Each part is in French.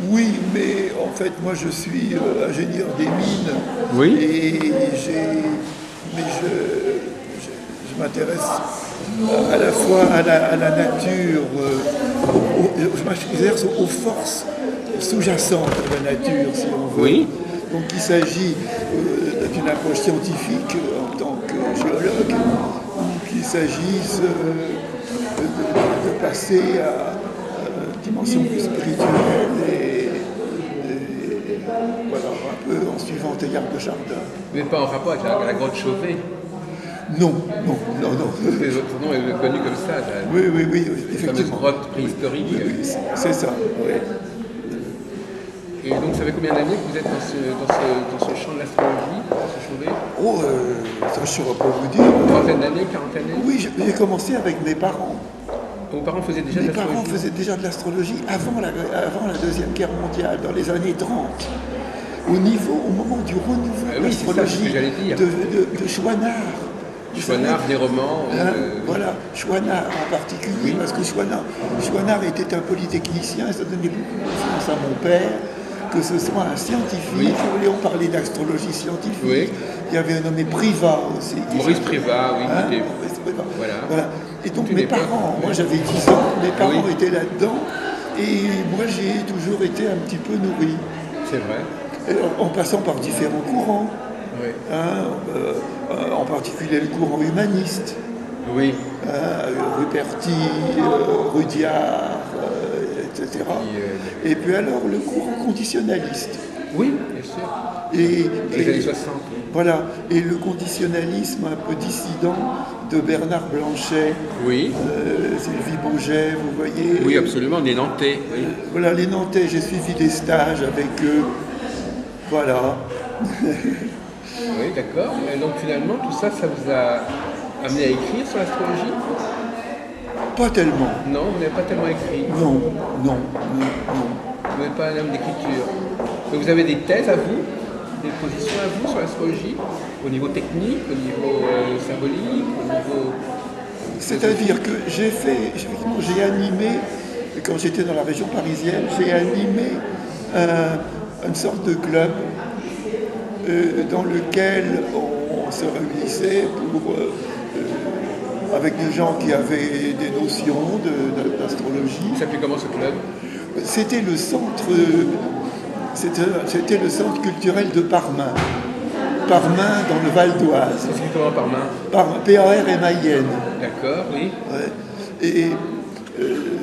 Oui, mais en fait, moi je suis ingénieur des mines Oui. mais je m'intéresse à la fois à la nature, je m'exerce aux forces sous-jacentes de la nature, si on veut. Oui. Donc il s'agit d'une approche scientifique en tant que géologue, ou qu'il s'agisse de passer à une dimension plus spirituelle et voilà, un peu en suivant Teilhard de Chardin. Mais pas en rapport avec la grotte Chauvet. Non, non, non, non. Votre nom est connu comme ça, Oui, oui, oui, la fameuse effectivement. grotte préhistorique. Oui, oui, c'est ça. Oui. Et donc, ça fait combien d'années que vous êtes dans ce champ de l'astrologie, dans ce Chauvet? Oh, ça je ne saurais pas vous dire. Une trentaine d'années, quarantaine d'années? Oui, j'ai commencé avec mes parents. Vos parents faisaient déjà de Mes parents l'astrologie? faisaient déjà de l'astrologie avant la Deuxième Guerre mondiale, dans les années 30. Au moment du renouveau de oui, c'est ça, c'est ce que j'allais dire. de Chouinard. Chouinard, des romans. Voilà, Chouinard en particulier, Oui. parce que Chouinard était un polytechnicien, et ça donnait beaucoup de confiance à mon père, que ce soit un scientifique. Oui. On parlait d'astrologie scientifique. Oui. Il y avait un nommé Privat aussi. Maurice Privat, oui, qui était. Maurice Privat. Voilà. Et donc Toute mes une époque. parents, moi j'avais 10 ans, mes parents Oui. étaient là-dedans, et moi j'ai toujours été un petit peu nourri, C'est vrai. en passant par différents courants. Oui. En particulier le courant humaniste, Oui. Ruperti, Rudyard, etc. Et puis alors le courant conditionnaliste. Oui, bien sûr. Dans les années 60. Oui. Voilà, et le conditionnalisme un peu dissident de Bernard Blanchet, Oui. Sylvie Bauget, vous voyez. Oui, absolument, des Nantais. Oui. Voilà, les Nantais, j'ai suivi des stages avec eux. Voilà. Oui, d'accord. Et donc finalement, tout ça, ça vous a amené à écrire sur l'astrologie? Pas tellement. Non, vous n'avez pas tellement écrit. Non, non, non, non. Vous n'avez pas un homme d'écriture. Mais vous avez des thèses à vous, des positions à vous sur l'astrologie, au niveau technique, au niveau symbolique, au niveau... C'est-à-dire que effectivement, j'ai animé, quand j'étais dans la région parisienne, j'ai animé une sorte de club dans lequel on se réunissait avec des gens qui avaient des notions d'astrologie. Il s'appelait comment ce club? C'était le centre culturel de Parmain. Parmain dans le Val d'Oise. C'est comment par main? PAR et Mayenne. D'accord, oui. Ouais. Et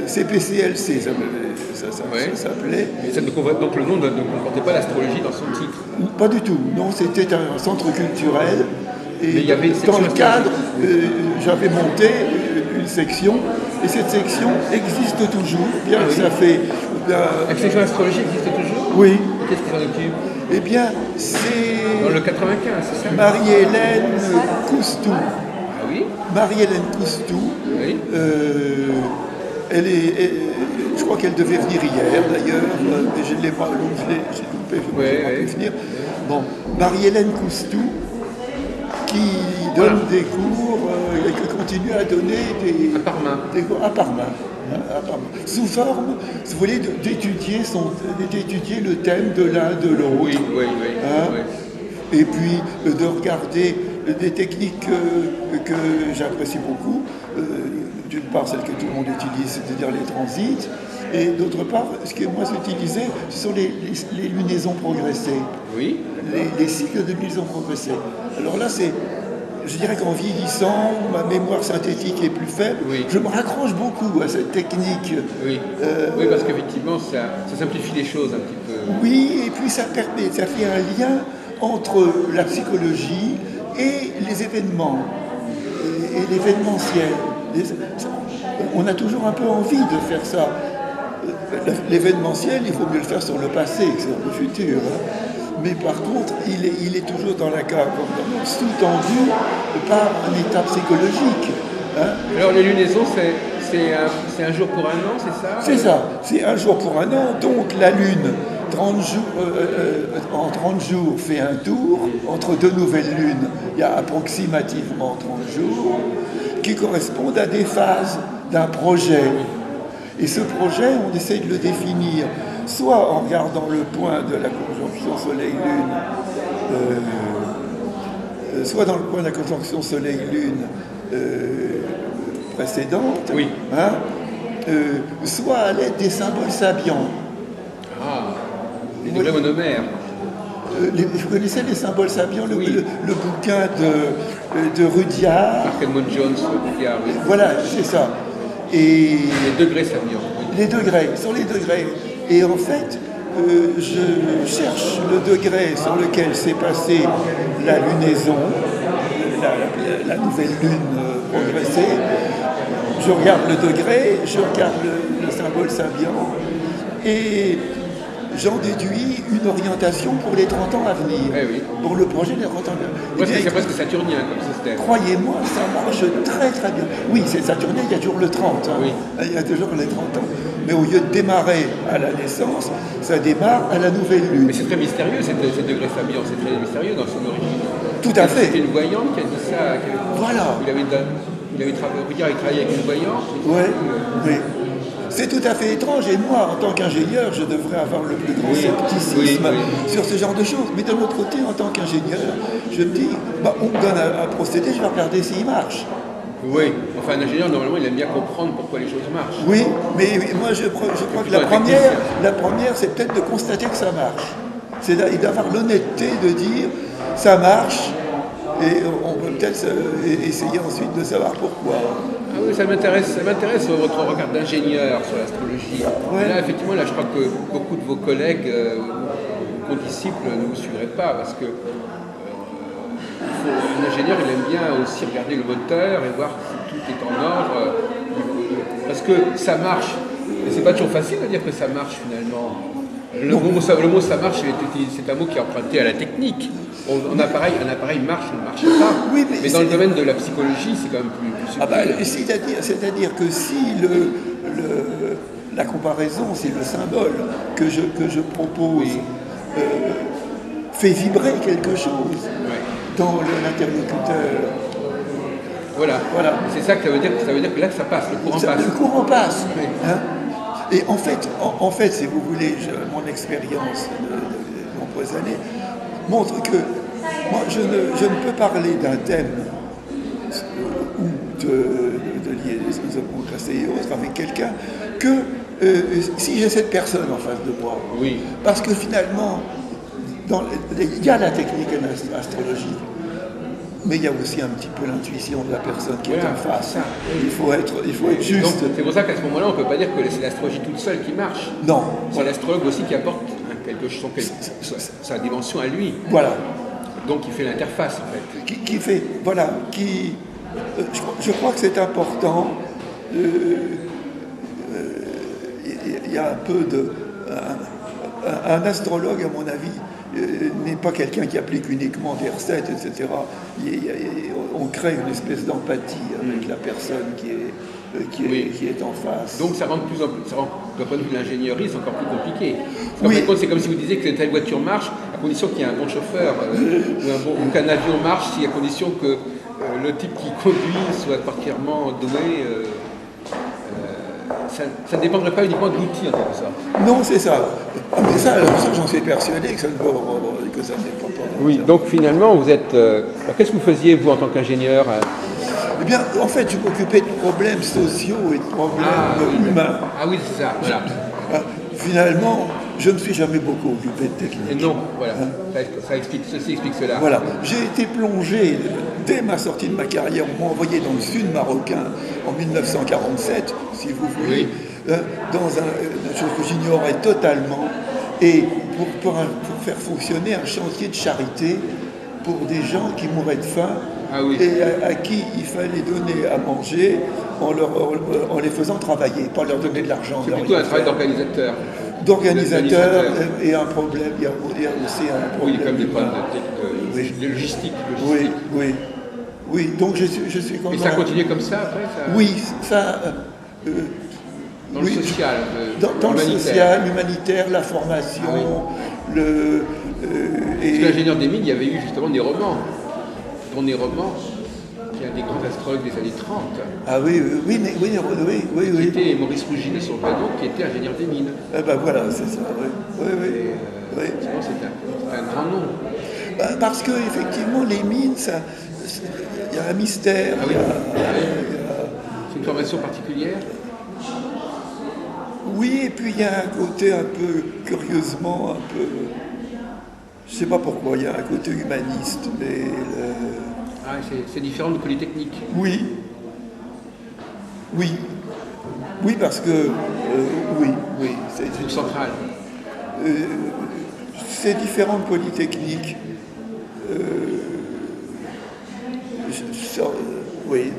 CPCLC, ça s'appelait. Mais ça donc le nom ne comportait pas l'astrologie dans son titre. Pas du tout. Non, c'était un centre culturel. Et Mais il y avait une dans section le cadre, j'avais monté une section. Et cette section existe toujours, bien que ça fait... La section astrologie existe toujours? Oui. Qu'est-ce qui s'en occupe? Eh bien, c'est Dans le 95, c'est ça? Marie-Hélène Coustou. Ah oui? Marie-Hélène Coustou. Oui. Je crois qu'elle devait venir hier d'ailleurs, mais je ne l'ai pas, donc je l'ai loupé, je ne pas pu venir. Bon, Marie-Hélène Coustou, qui donne des cours, et qui continue à donner À Parmain. des cours à Parmain. À Parmain. Sous forme, si vous voulez, d'étudier le thème de l'un de l'autre. Oui, oui, oui. Hein? Oui. Et puis de regarder des techniques que j'apprécie beaucoup. D'une part, celle que tout le monde utilise, c'est-à-dire les transits, et d'autre part, ce qui est moins utilisé, ce sont les lunaisons progressées, Oui. les cycles de lunaisons progressées. Alors là, je dirais qu'en vieillissant, ma mémoire synthétique est plus faible, Oui. je me raccroche beaucoup à cette technique. Oui. Oui, parce qu'effectivement, ça simplifie les choses un petit peu. Oui, et puis ça fait un lien entre la psychologie et les événements, et l'événementiel. On a toujours un peu envie de faire ça. L'événementiel, il faut mieux le faire sur le passé que sur le futur. Mais par contre, il est toujours dans la carte, sous-tendu par un état psychologique. Hein. Alors les lunaisons, c'est un jour pour un an, c'est ça? C'est ça, c'est un jour pour un an. Donc la Lune, 30 jours, en 30 jours, fait un tour. Entre deux nouvelles lunes, il y a approximativement 30 jours, qui correspondent à des phases d'un projet. Et ce projet, on essaye de le définir soit en regardant le point de la conjonction Soleil-Lune, soit dans le point de la conjonction Soleil-Lune précédente, Oui. hein, soit à l'aide des symboles sabiens. Ah, les degrés monomères. Vous connaissez les symboles sabiens, Oui. le bouquin de Rudyard. Mark Edmund Jones, Rudyard, oui. Voilà, c'est ça. Et Les degrés saviants. Oui. les degrés, sur les degrés. Et en fait, je cherche le degré sur lequel s'est passée la lunaison, la nouvelle lune progressée. Je regarde le degré, je regarde le symbole sabiant, et j'en déduis une orientation pour les 30 ans à venir, Eh oui. pour le projet des 30 ans à venir. Eh bien, C'est presque saturnien comme système. croyez-moi, ça marche très très bien. Oui, c'est Saturnien, il y a toujours le 30. Hein. Oui. Il y a toujours les 30 ans. Mais au lieu de démarrer à la naissance, ça démarre à la nouvelle lune. Mais c'est très mystérieux, ces degrés sabiens, c'est très mystérieux dans son origine. Tout à fait. C'était une voyante qui a dit ça. Voilà. Il avait travaillé avec une voyante. Ouais, oui. C'est tout à fait étrange, et moi, en tant qu'ingénieur, je devrais avoir le plus grand scepticisme sur ce genre de choses. Mais d'un autre côté, en tant qu'ingénieur, je me dis, bah, on me donne un procédé, je vais regarder s'il marche. Oui, enfin un ingénieur, normalement, il aime bien comprendre pourquoi les choses marchent. Oui, mais moi, je crois que la première, c'est peut-être de constater que ça marche. C'est d'avoir l'honnêteté de dire, ça marche, et on peut peut-être essayer ensuite de savoir pourquoi. Ah oui, ça m'intéresse votre regard d'ingénieur sur l'astrologie. Ouais. Là, effectivement, je crois que beaucoup de vos collègues, vos condisciples ne vous suivraient pas parce que un ingénieur, il aime bien aussi regarder le moteur et voir si tout est en ordre. Parce que ça marche. Mais c'est pas toujours facile de dire que ça marche finalement. Le mot ça marche, c'est un mot qui est emprunté à la technique. Un appareil marche ou ne marche pas. Oui, mais dans le domaine de la psychologie, c'est quand même plus subtil. Ah bah, c'est-à-dire que si la comparaison, c'est le symbole que je propose, fait vibrer quelque chose dans l'interlocuteur. Voilà. C'est ça que ça veut dire. Ça veut dire que là, ça passe, le courant passe. Le courant passe. Oui. Hein. Et en fait, si vous voulez, mon expérience de nombreuses années montre que moi, je ne peux parler d'un thème ou de liaison passée et autres avec quelqu'un que si j'ai cette personne en face de moi. Oui. Parce que finalement, il y a la technique en astrologie, mais il y a aussi un petit peu l'intuition de la personne qui est en face. Ça. Il faut être juste. Donc, c'est pour ça qu'à ce moment-là, on ne peut pas dire que c'est l'astrologie toute seule qui marche. Non. C'est l'astrologue aussi qui apporte quelque chose, sa dimension à lui. Voilà. Donc il fait l'interface en fait. Je crois que c'est important. Il y a un peu de... Un astrologue, à mon avis, n'est pas quelqu'un qui applique uniquement des recettes, etc. On crée une espèce d'empathie avec la personne qui est en face. Donc ça rend de plus en plus, d'un point de vue de l'ingénierie, c'est encore plus compliqué. Oui. C'est comme si vous disiez que telle voiture marche, à condition qu'il y ait un bon chauffeur, ou qu'un avion marche, à condition que le type qui conduit soit particulièrement doué. Ça ne dépendrait pas uniquement de l'outil en quelque sorte. Non, c'est ça. Mais ça, j'en suis persuadé que ça ne dépend pas. Oui, donc finalement, vous êtes... alors qu'est-ce que vous faisiez, vous, en tant qu'ingénieur Eh bien, en fait, je m'occupais de problèmes sociaux et de problèmes humains. Ah oui, c'est ça, voilà. Finalement, je ne me suis jamais beaucoup occupé de technique. Et non, voilà, ceci explique cela. Voilà, j'ai été plongé, dès ma sortie de ma carrière, on m'a envoyé dans le sud marocain en 1947, si vous voulez, dans une chose que j'ignorais totalement, et pour faire fonctionner un chantier de charité pour des gens qui mouraient de faim, et à qui il fallait donner à manger en les faisant travailler, pas leur donner de l'argent. C'est plutôt un travail d'organisateur. D'organisateur et un problème, il y a aussi un problème. Oui, comme des problèmes de logistique. Oui, donc je suis comme ça. Et ça a continué comme ça après Oui, ça... dans le social, dans le social, l'humanitaire, la formation, Parce que l'ingénieur des mines, il y avait eu justement des romans. Dont des romans qui est un des grands astrologues des années 30, Ah oui, oui, oui, qui oui. était Maurice Rougy de son vrai nom, qui était ingénieur des mines. Eh ben voilà, c'est ça, oui. Oui, oui. Et, Oui. effectivement, c'est un grand nom. Bah, parce que effectivement, les mines, il y a un mystère. Ah oui. Il y a- C'est une formation particulière. Oui, et puis il y a un côté un peu, curieusement, un peu, je sais pas pourquoi, il y a un côté humaniste, mais Ah, c'est différent de Polytechnique. oui, oui, oui, parce que, oui, oui, C'est central. c'est différent de Polytechnique. Oui,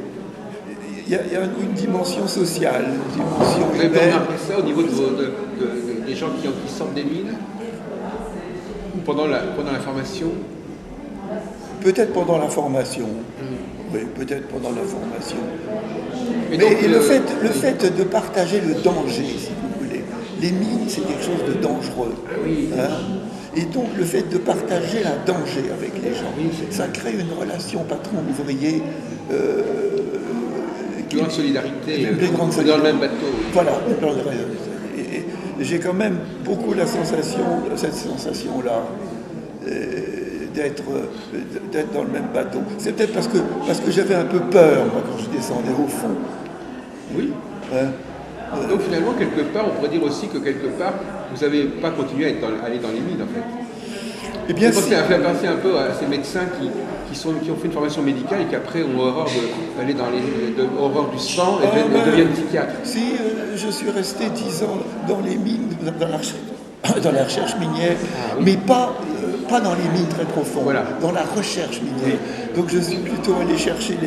il y a une dimension sociale, une dimension Vous avez pas humaine. remarqué ça au niveau des gens qui sortent des mines ou pendant la formation? Peut-être pendant la formation. Oui, peut-être pendant la formation. Et Mais donc, le fait de partager le danger, si vous voulez, les mines, c'est quelque chose de dangereux. oui. Hein. Et donc le fait de partager un danger avec les gens, Oui, ça crée une relation patron-ouvrier Plus grande solidarité, Une plus grande dans le même bateau. Voilà. Et j'ai quand même beaucoup cette sensation-là, d'être dans le même bateau. C'est peut-être parce que j'avais un peu peur, moi, quand je descendais au fond. Oui. Hein. Donc finalement, quelque part, on pourrait dire aussi que quelque part, vous n'avez pas continué à aller dans les mines, en fait. Eh bien, Ça si. fait penser un peu à ces médecins qui ont fait une formation médicale et qui après ont horreur d'aller horreur du sang et deviennent psychiatres. Si, je suis resté 10 ans dans les mines, dans la recherche minière, mais pas dans les mines très profondes, Voilà. dans la recherche minière. Donc je suis plutôt allé chercher,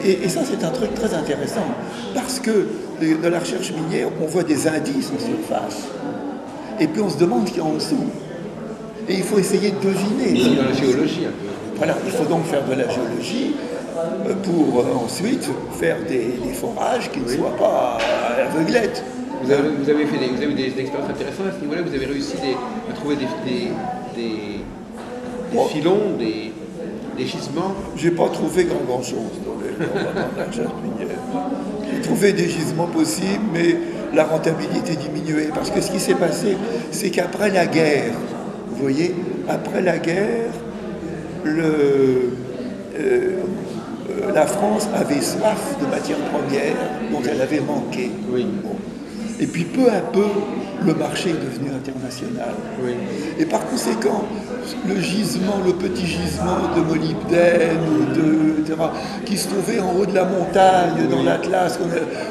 et ça c'est un truc très intéressant, parce que dans la recherche minière, on voit des indices en surface, et puis on se demande ce qu'il y a en dessous. Et il faut essayer de deviner. Et dans la géologie un peu. Voilà, il faut donc faire de la géologie pour ensuite faire des forages qui ne soient pas à l'aveuglette. Vous avez eu des expériences intéressantes à ce niveau-là. Vous avez réussi à trouver des filons, des gisements. J'ai pas trouvé grand-chose dans la recherche minière. J'ai trouvé des gisements possibles, mais la rentabilité diminuait. Parce que ce qui s'est passé, c'est qu'après la guerre, vous voyez, après la guerre, la France avait soif de matières premières dont elle avait manqué. Oui. Bon. Et puis peu à peu, le marché est devenu international. Oui. Et par conséquent, le petit gisement de molybdène, etc., qui se trouvait en haut de la montagne, dans l'Atlas,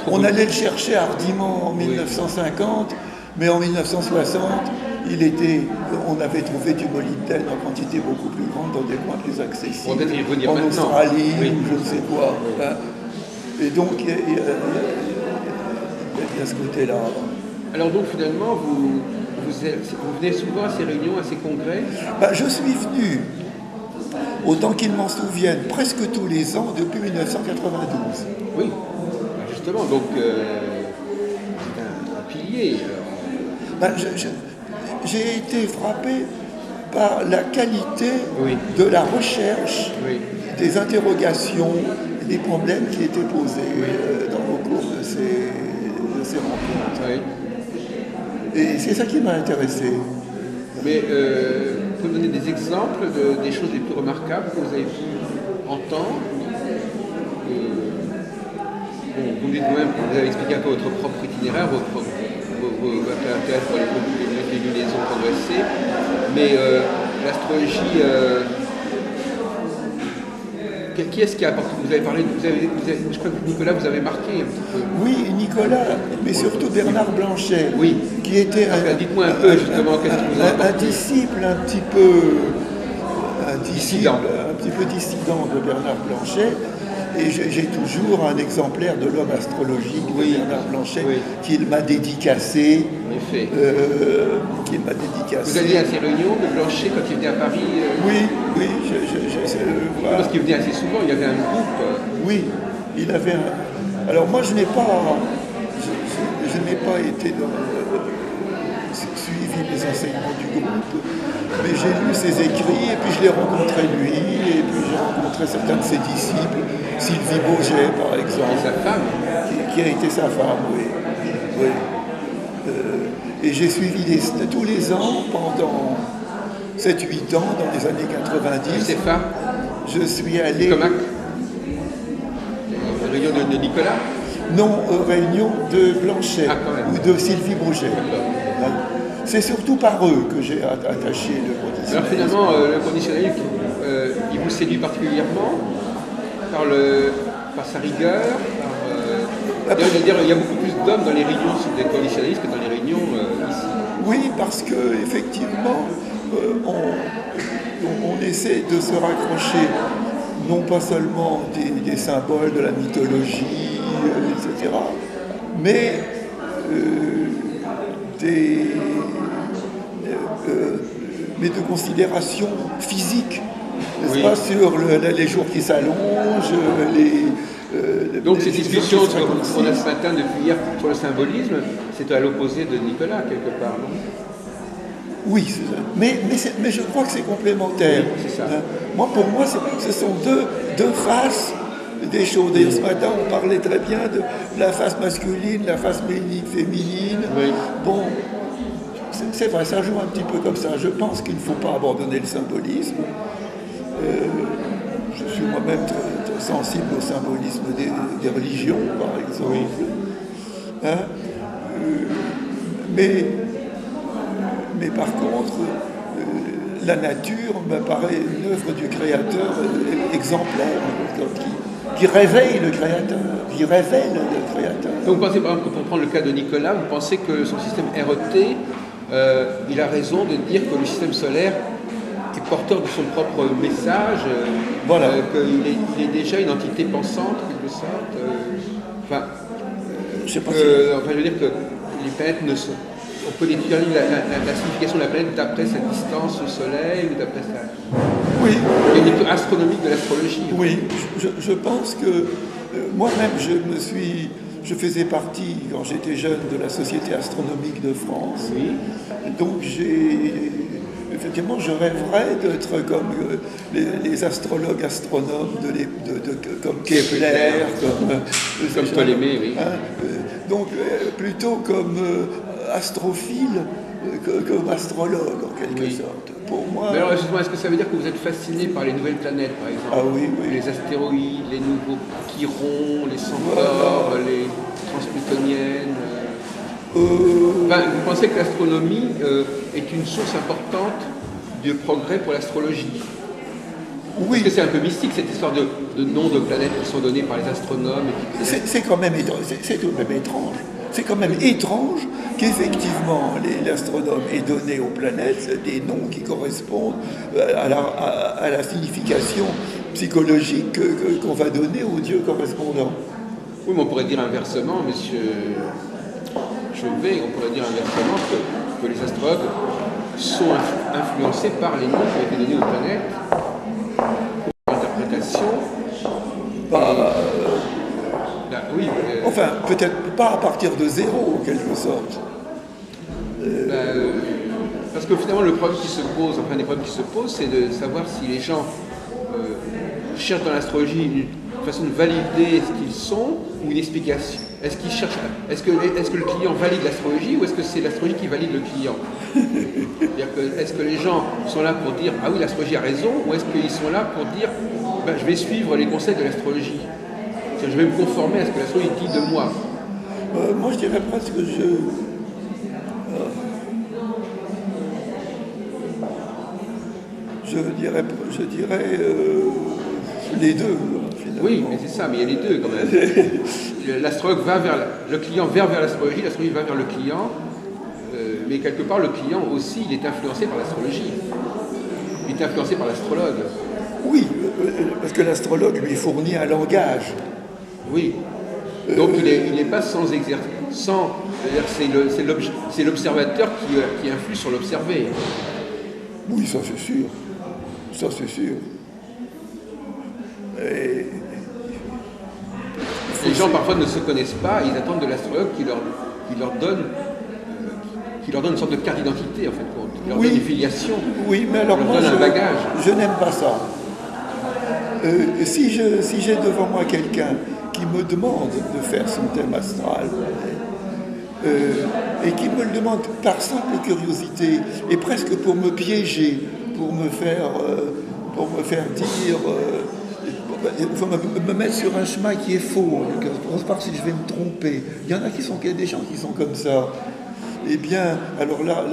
on allait le chercher hardiment en 1950, mais en 1960, on avait trouvé du molybdène en quantité beaucoup plus grande dans des coins plus accessibles. On va peut-être y revenir en maintenant. Australie, Oui. ou je ne sais quoi. Hein. Et donc, il y a ce côté-là. Alors donc finalement, vous venez souvent à ces réunions, à ces congrès? Je suis venu, autant qu'ils m'en souviennent, presque tous les ans depuis 1992. Oui, justement, donc c'est un pilier. J'ai été frappé par la qualité Oui. de la recherche, Oui. des interrogations, des problèmes qui étaient posés au cours de ces rencontres. Oui. Et c'est ça qui m'a intéressé. Mais vous pouvez me donner des exemples des choses les plus remarquables que vous avez pu entendre? Vous me dites vous-même, vous avez expliqué un peu votre propre itinéraire, votre intérêt pour les lunaisons progressées, mais l'astrologie, qui est-ce qui a apporté? Vous avez parlé, je crois que Nicolas vous avez marqué un petit peu. Oui, Nicolas, mais surtout Bernard Blanchet, Oui. qui était dites-moi un peu justement qu'est-ce qui vous a apporté. un disciple un petit peu dissident de Bernard Blanchet. Et j'ai toujours un exemplaire de l'homme astrologique de Bernard Blanchet qu'il m'a dédicacé. En effet. Vous Vous alliez à ces réunions de Blanchet quand il venait à Paris? Oui, voilà. Parce qu'il venait assez souvent, il y avait un groupe. Oui, il avait un... Alors moi je n'ai pas été suivi les enseignements du groupe, mais j'ai lu ses écrits, et puis je l'ai rencontré lui, et puis j'ai rencontré certains de ses disciples, Sylvie Boget par exemple. Et sa femme. Qui a été sa femme, oui. Oui. Et j'ai suivi tous les ans pendant 7-8 ans, dans les années 90. C'est ça. Je suis allé... Comac. Réunion de Nicolas. Non, réunion de Blanchet ou de Sylvie Boget. C'est surtout par eux que j'ai attaché le conditionnalisme. Alors finalement, le conditionnalisme, il vous séduit particulièrement par sa rigueur. D'ailleurs, il y a beaucoup plus d'hommes dans les réunions des conditionnalistes que dans les réunions ici. Oui, parce qu'effectivement, on essaie de se raccrocher non pas seulement des symboles de la mythologie, etc., mais de considérations physiques, n'est-ce pas, sur les jours qui s'allongent, donc ces discussions qu'on a ce matin depuis hier sur le symbolisme, c'est à l'opposé de Nicolas, quelque part, non? Oui, mais je crois que c'est complémentaire. Oui, c'est ça. Moi, pour moi, ce sont deux faces des choses. D'ailleurs, ce matin, on parlait très bien de la face masculine, la face féminine. Oui. Bon, c'est vrai, ça joue un petit peu comme ça. Je pense qu'il ne faut pas abandonner le symbolisme. Je suis moi-même très sensible au symbolisme des religions, par exemple. Oui. Hein? Mais par contre, la nature me paraît une œuvre du Créateur exemplaire, qui réveille le Créateur, qui révèle le Créateur. Donc vous pensez, par exemple, quand on prend le cas de Nicolas, vous pensez que son système RET, il a raison de dire que le système solaire est porteur de son propre message, voilà. Qu'il est déjà une entité pensante, en quelque sorte. Je sais pas je veux dire que les planètes ne sont... On peut déterminer la signification de la planète d'après sa distance au Soleil ou d'après sa... Oui. Il y a une étude astronomique de l'astrologie. Oui, je pense que moi-même, je faisais partie, quand j'étais jeune, de la Société astronomique de France. Oui. Donc effectivement, je rêverais d'être comme les astrologues astronomes comme Kepler, comme Ptolémée, oui. Donc plutôt comme astrophile, comme astrologue en quelque sorte. Pour moi. Mais alors justement, est-ce que ça veut dire que vous êtes fasciné par les nouvelles planètes, par exemple? Ah oui, oui. Les astéroïdes, les nouveaux Chirons, les centaures, les transplutoniennes. Vous pensez que l'astronomie est une source importante de progrès pour l'astrologie? Oui. Parce que c'est un peu mystique cette histoire de noms de planètes qui sont donnés par les astronomes. C'est quand même c'est tout de même étrange. C'est quand même étrange qu'effectivement l'astronome ait donné aux planètes des noms qui correspondent à la signification psychologique qu'on va donner aux dieux correspondants. Oui, mais on pourrait dire inversement, monsieur Chauvet, on pourrait dire inversement que les astrologues sont influencés par les noms qui ont été donnés aux planètes pour l'interprétation. Oui, enfin, peut-être pas à partir de zéro, en quelque sorte. Parce que finalement, le problème qui se pose, enfin, des problèmes qui se posent, c'est de savoir si les gens cherchent dans l'astrologie une façon de valider ce qu'ils sont ou une explication. Est-ce qu'ils cherchent, est-ce que le client valide l'astrologie ou est-ce que c'est l'astrologie qui valide le client? Est-ce que les gens sont là pour dire ah oui, l'astrologie a raison, ou est-ce qu'ils sont là pour dire je vais suivre les conseils de l'astrologie? Je vais me conformer à ce que l'astrologie dit de moi. Moi, je dirais presque que je dirais les deux. Finalement. Oui, mais c'est ça, mais il y a les deux quand même. L'astrologue va vers le client, vers l'astrologie, l'astrologie va vers le client, mais quelque part le client aussi, il est influencé par l'astrologie. Il est influencé par l'astrologue. Oui, parce que l'astrologue lui fournit un langage. Oui. Donc il n'est pas sans exercice. C'est l'observateur qui influe sur l'observé. Oui, ça c'est sûr. Ça c'est sûr. Les gens parfois ne se connaissent pas, ils attendent de l'astrologue qui leur donne, qui leur donnes une sorte de carte d'identité, en fait, tu leur Oui. donnes une filiation. Oui, mais alors leur moi, donne un bagage. je n'aime pas ça. Si j'ai devant moi quelqu'un qui me demande de faire son thème astral, et qui me le demande par simple curiosité, et presque pour me piéger, pour me faire dire, pour me mettre sur un chemin qui est faux, pour voir si je vais me tromper. Il y en a des gens qui sont comme ça. Eh bien, alors là,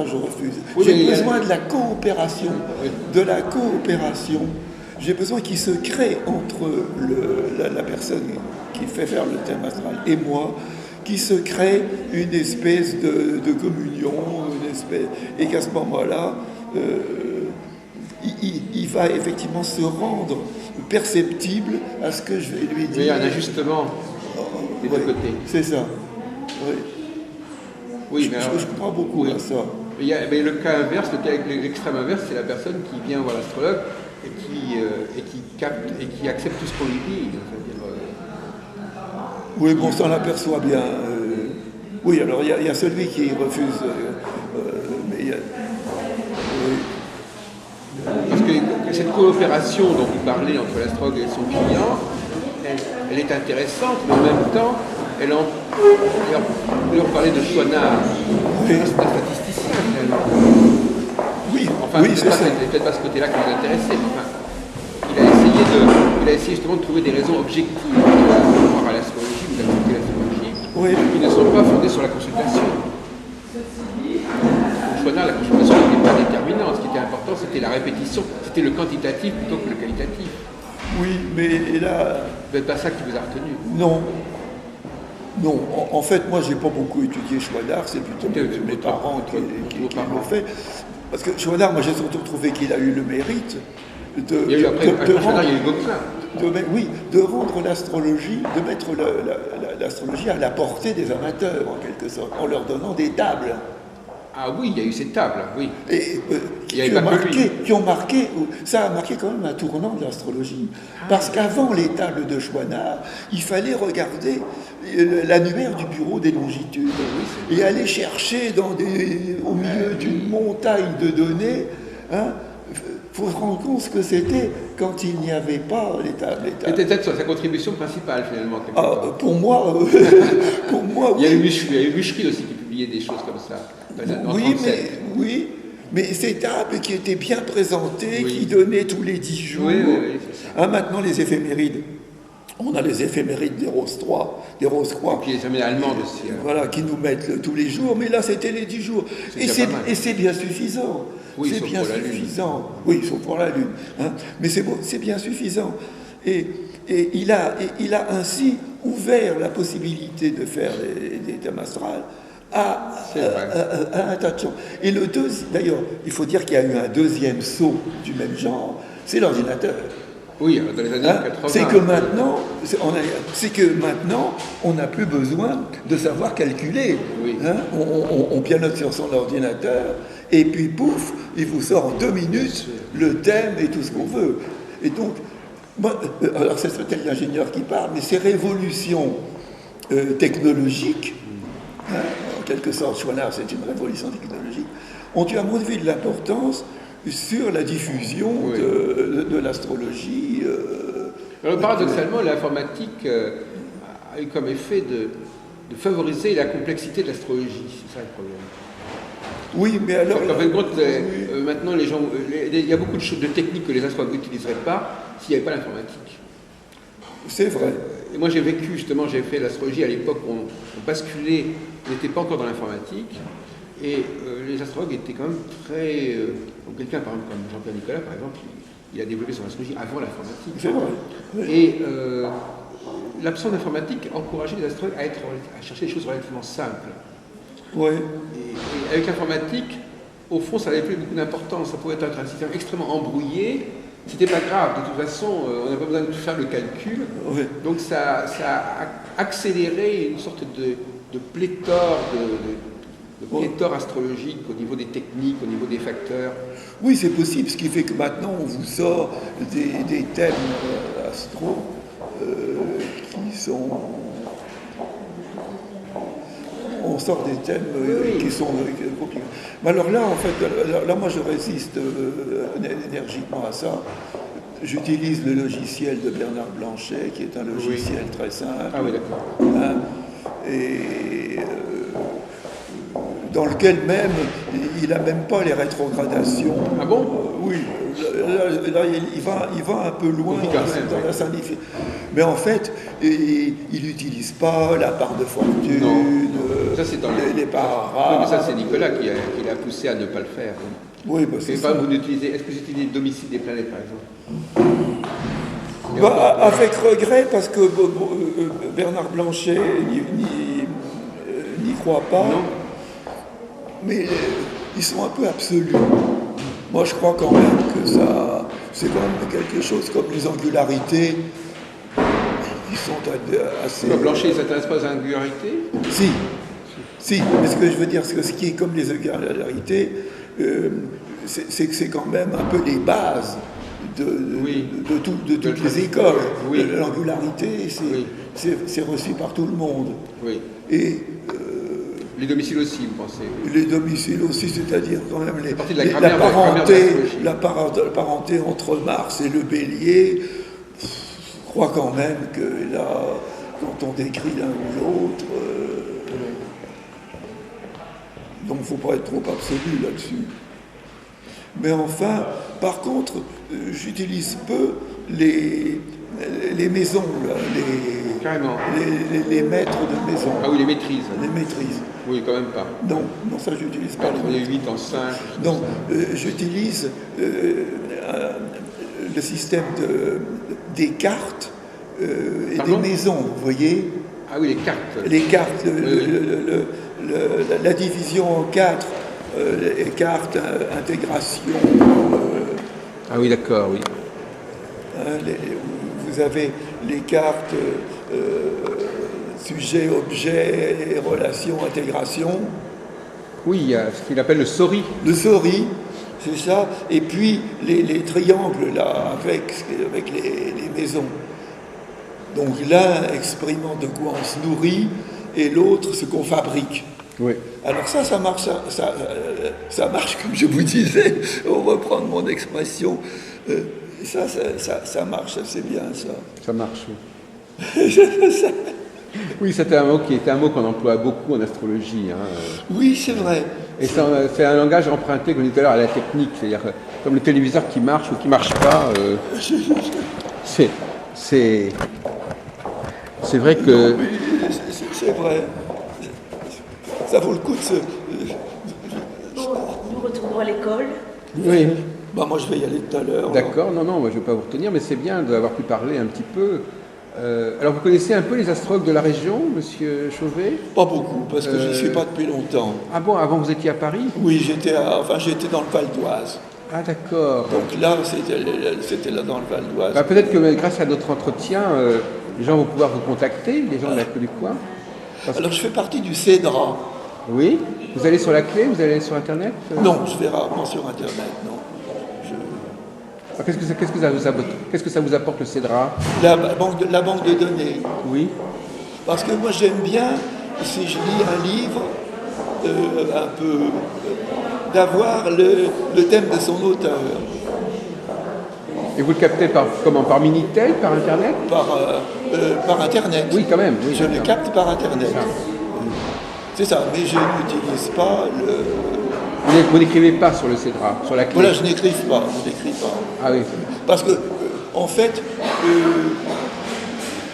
je refuse. Oui, J'ai besoin de la coopération, J'ai besoin qu'il se crée entre la personne qui fait faire le thème astral et moi, qui se crée une espèce de communion, et qu'à ce moment-là, il va effectivement se rendre perceptible à ce que je vais lui dire. Il y a un ajustement des deux côtés. C'est ça. Oui. Oui, mais je crois beaucoup à ça. Mais le cas inverse, l'extrême inverse, c'est la personne qui vient voir l'astrologue et qui capte et qui accepte tout ce qu'on lui dit. Oui, bon, on s'en aperçoit bien. Oui, alors il y a celui qui refuse. Oui. Parce que cette coopération dont vous parlez entre l'astrologue et son client, elle est intéressante, mais en même temps, on parlait de Chouinard, c'est un statisticien finalement. Oui, enfin, oui, c'est ça. C'est peut-être pas ce côté-là qui nous intéressait, mais enfin, il a essayé justement de trouver des raisons objectives de croire à l'astrologie ou d'accepter l'astrologie, qui ne sont pas fondées sur la consultation. Pour Chouinard, la consultation n'était pas déterminante. Ce qui était important, c'était la répétition, c'était le quantitatif plutôt que le qualitatif. Oui, mais là... C'est pas ça qui vous a retenu. Non. Non, en fait, moi, j'ai pas beaucoup étudié Chouinard, c'est plutôt mes parents qui l'ont fait. Parce que Chouinard, moi, j'ai surtout trouvé qu'il a eu le mérite il y a eu après Chouinard, il y a eu Gauquelin. De rendre l'astrologie, de mettre l'astrologie à la portée des amateurs, en quelque sorte, en leur donnant des tables. Ah oui, il y a eu ces tables, oui. Et qui ont marqué, ça a marqué quand même un tournant de l'astrologie. Parce qu'avant les tables de Chouinard, il fallait regarder l'annuaire du bureau des longitudes et aller chercher au milieu d'une montagne de données. Faut se rendre compte ce que c'était quand il n'y avait pas les tables. C'était peut-être sa contribution principale finalement. Pour moi, oui. Il y a eu Buchery aussi qui publiait des choses comme ça. Mais ces tables qui étaient bien présentées, qui donnaient tous les 10 jours. Oui, c'est ça. Maintenant, les éphémérides. On a les éphémérides des Roses 3, des Roses Croix. Et puis les éphémérides allemandes aussi. Voilà, qui nous mettent tous les jours. Mais là, c'était les 10 jours. Et c'est bien suffisant. Oui, c'est bien suffisant. Oui, sauf pour la Lune. Mais c'est bien suffisant. Et il a ainsi ouvert la possibilité de faire des thèmes astrales à un tas de gens. Et d'ailleurs, il faut dire qu'il y a eu un deuxième saut du même genre, c'est l'ordinateur. Oui, dans les années 80. C'est que maintenant, on n'a plus besoin de savoir calculer. Oui. On pianote sur son ordinateur, et puis pouf, il vous sort en 2 minutes le thème et tout ce qu'on veut. Et donc, alors c'est peut-être l'ingénieur qui parle, mais ces révolutions technologiques, en quelque sorte, Chouinard, c'est une révolution technologique, ont eu à mon avis de l'importance sur la diffusion de l'astrologie. Alors, paradoxalement, l'informatique a eu comme effet de favoriser la complexité de l'astrologie. C'est ça le problème. Oui, mais alors... En fait, maintenant, les gens, il y a beaucoup de techniques que les astrologues n'utiliseraient pas s'il n'y avait pas l'informatique. C'est vrai. Et moi, j'ai vécu, justement, j'ai fait l'astrologie à l'époque où on basculait, on n'était pas encore dans l'informatique, et les astrologues étaient quand même très... quelqu'un, par exemple, comme Jean-Pierre Nicolas, par exemple, il a développé son astrologie avant l'informatique. C'est vrai. Oui. Et l'absence d'informatique encourageait les astrologues à chercher des choses relativement simples. Oui. Et avec l'informatique, au fond, ça n'avait plus beaucoup d'importance. Ça pouvait être un système extrêmement embrouillé. C'était pas grave. De toute façon, on n'a pas besoin de faire le calcul. Oui. Donc ça a accéléré une sorte de pléthore pléthore astrologique au niveau des techniques, au niveau des facteurs. Oui, c'est possible, ce qui fait que maintenant on vous sort des thèmes astro qui sont... on sort des thèmes qui sont compliqués. Mais alors là, en fait, là moi je résiste énergiquement à ça. J'utilise le logiciel de Bernard Blanchet, qui est un logiciel très simple. Ah oui, d'accord. Hein, et dans lequel même, il n'a même pas les rétrogradations. Ah bon? Oui, là, il va un peu loin Oui, dans la signification. Mais en fait, il n'utilise pas la part de fortune, ça, c'est dans les parts Oui, rares. mais ça, c'est Nicolas qui l'a poussé à ne pas le faire. Oui, parce que Est-ce que vous utilisez le domicile des planètes, par exemple? avec regret, parce que Bernard Blanchet n'y croit pas. Non. Mais ils sont un peu absolus. Moi, je crois quand même que ça, c'est quand même quelque chose comme les angularités. Ils sont assez... Blanchet, il ne s'intéresse pas aux angularités? Si. Mais ce que je veux dire, c'est que ce qui est comme les angularités, c'est que c'est quand même un peu les bases de toutes les écoles. Oui. L'angularité, c'est reçu par tout le monde. Oui. Et les domiciles aussi, vous pensez? les domiciles aussi, c'est-à-dire quand même la parenté entre Mars et le Bélier. Je crois quand même que là, quand on décrit l'un ou l'autre, donc il ne faut pas être trop absolu là-dessus. Mais enfin, par contre, j'utilise peu les maisons, là, les maîtres de maison. Ah oui, les maîtrises. Les maîtrises. Oui, quand même pas. Non, ça j'utilise pas. Les 8 en 5. Donc j'utilise le système des cartes et des maisons, vous voyez. Ah oui, les cartes. Les cartes, la division en 4, les cartes, intégration. Ah oui, d'accord, oui. Vous avez les cartes sujet, objet, relation, intégration. Oui, il y a ce qu'il appelle le SORI. Le SORI, c'est ça. Et puis les triangles, là, avec les maisons. Donc l'un exprimant de quoi on se nourrit et l'autre ce qu'on fabrique. Oui. Alors ça marche, ça marche comme je vous disais, on reprend mon expression. Ça marche assez bien, ça. Ça marche, oui. Oui, c'était un mot qu'on emploie beaucoup en astrologie. Hein. Oui, c'est vrai. Et c'est un langage emprunté, comme on dit tout à l'heure, à la technique. C'est-à-dire comme le téléviseur qui marche ou qui ne marche pas. C'est vrai que... Non, c'est vrai. Ça vaut le coup de se... Nous retournons à l'école. Oui. Bah, moi, je vais y aller tout à l'heure. D'accord, non, moi, je ne vais pas vous retenir, mais c'est bien d'avoir pu parler un petit peu. Alors, vous connaissez un peu les astrologues de la région, monsieur Chauvet? Pas beaucoup, parce que je n'y suis pas depuis longtemps. Ah bon, avant vous étiez à Paris? Oui, j'étais dans le Val d'Oise. Ah d'accord. Donc là, c'était là dans le Val d'Oise. Bah, peut-être que grâce à notre entretien, les gens vont pouvoir vous contacter, les gens du coin. Alors, je fais partie du CEDRA. Oui. Vous allez sur la clé? Vous allez sur Internet? Non, je vais rarement sur Internet, non. Qu'est-ce que ça vous apporte, le CEDRA? La banque de données. Oui. Parce que moi, j'aime bien, si je lis un livre, un peu, d'avoir le thème de son auteur. Et vous le captez comment? Par Minitel, par Internet? Par Internet. Oui, quand même. Oui, je le capte par Internet. C'est ça, mais je n'utilise pas le... Vous n'écrivez pas sur le CEDRA, sur la clé? Voilà, je n'écris pas. Ah oui. Parce que, en fait,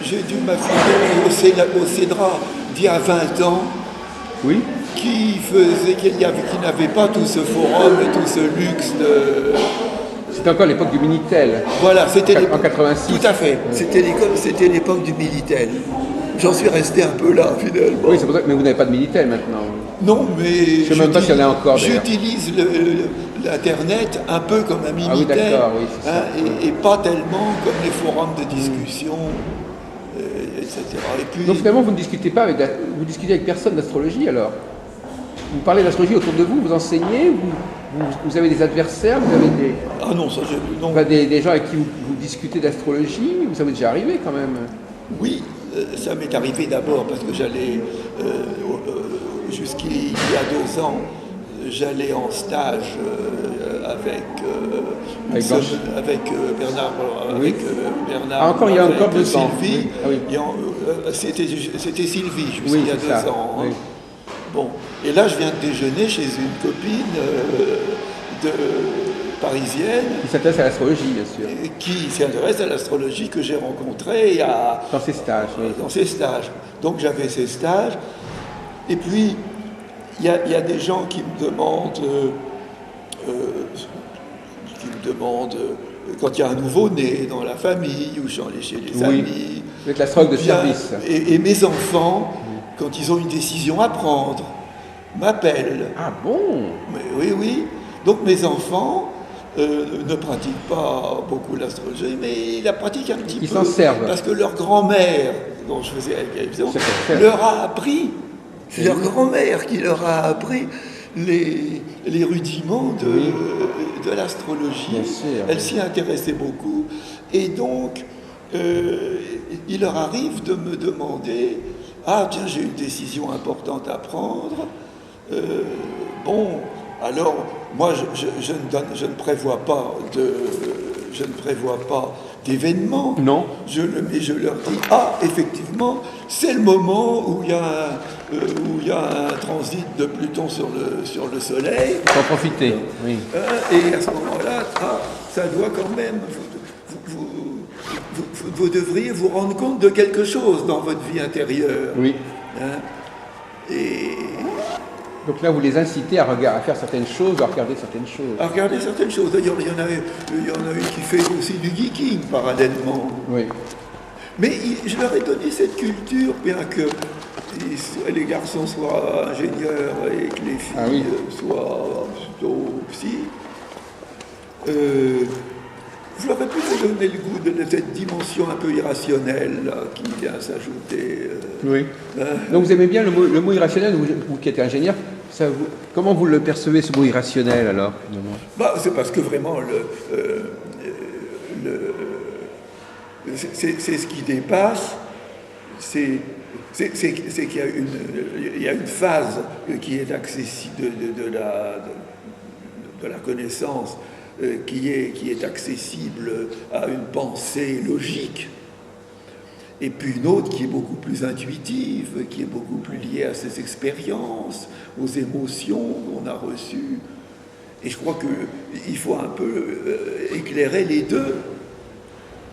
j'ai dû m'affilier au CEDRA d'il y a 20 ans. Oui. Qui n'avait pas tout ce forum et tout ce luxe de... C'était encore l'époque du Minitel. Voilà, c'était en 86. Tout à fait. C'était l'époque du Minitel. J'en suis resté un peu là, finalement. Oui, c'est pour ça que mais vous n'avez pas de Minitel maintenant. Non, mais... Je ne sais même pas s'il y en a encore, d'ailleurs. J'utilise l'Internet un peu comme un Minitel. Ah oui, d'accord, oui, c'est ça. Et pas tellement comme les forums de discussion, etc. Et puis... Donc finalement, vous ne discutez pas vous discutez avec personne d'astrologie, alors? Vous parlez d'astrologie autour de vous, vous enseignez, vous avez des adversaires, vous avez des... Ah non, ça je... Non. Enfin, des gens avec qui vous discutez d'astrologie, ça vous est déjà arrivé quand même? Oui, ça m'est arrivé d'abord parce que jusqu'il y a 2 ans, j'allais en stage avec Bernard. Oui. Bernard encore, il y a encore avec 2 ans. Sylvie. Oui. C'était Sylvie jusqu'il Oui, y a c'est 2 ça. ans. Hein. Oui. Bon. Et là, je viens de déjeuner chez une copine parisienne Qui s'intéresse à l'astrologie, bien sûr. qui s'intéresse à l'astrologie que j'ai rencontrée Dans ses stages, oui. dans ses stages. Donc j'avais ces stages. Et puis, il y a des gens qui me demandent, quand il y a un nouveau-né dans la famille, ou chez les Oui. amis. Vous êtes l'astrologue de bien, service. et mes enfants, quand ils ont une décision à prendre, m'appellent. Ah bon? Mais oui. Donc mes enfants ne pratiquent pas beaucoup l'astrologie, mais ils la pratiquent un petit peu. Ils s'en servent. Parce que leur grand-mère, dont je faisais la télévision, C'est parfait. leur a appris, c'est leur grand-mère qui leur a appris les rudiments de l'astrologie. Bien sûr. Elle s'y intéressait beaucoup. Et donc, il leur arrive de me demander, ah tiens, j'ai une décision importante à prendre. Bon, alors, moi, je ne prévois pas d'événements. Non. Je leur dis, ah, effectivement, c'est le moment où il y a un transit de Pluton sur le Soleil. Il faut en profiter, oui. Et à ce moment-là, ça doit quand même... Vous devriez vous rendre compte de quelque chose dans votre vie intérieure. Oui. Hein. Et... Donc là, vous les incitez à faire certaines choses, à regarder certaines choses. à regarder certaines choses. D'ailleurs, il y en a une qui fait aussi du geeking parallèlement. Oui. Mais je leur ai donné cette culture, bien que les garçons soient ingénieurs et que les filles soient plutôt psy. Je leur ai plutôt donné le goût de cette dimension un peu irrationnelle là, qui vient s'ajouter. Oui. Donc vous aimez bien le mot irrationnel, vous qui êtes ingénieur, comment vous le percevez ce mot irrationnel alors finalement? C'est parce que vraiment c'est ce qui dépasse, c'est qu'il y a une phase qui est accessible de la connaissance qui est accessible à une pensée logique, et puis une autre qui est beaucoup plus intuitive, qui est beaucoup plus liée à ses expériences, aux émotions qu'on a reçues. Et je crois qu'il faut un peu éclairer les deux.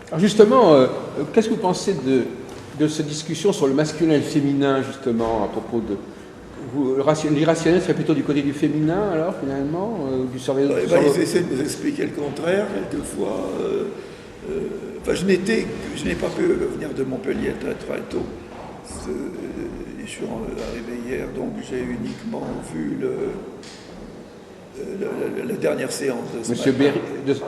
Alors justement, qu'est-ce que vous pensez de cette discussion sur le masculin et le féminin, justement, à propos de... L'irrationnel serait plutôt du côté du féminin, alors, finalement du ils essaient de nous expliquer le contraire, quelquefois. Je n'ai pas pu venir de Montpellier très très tôt. Je suis arrivé hier, donc j'ai uniquement vu la dernière séance de ce Monsieur matin. Berry,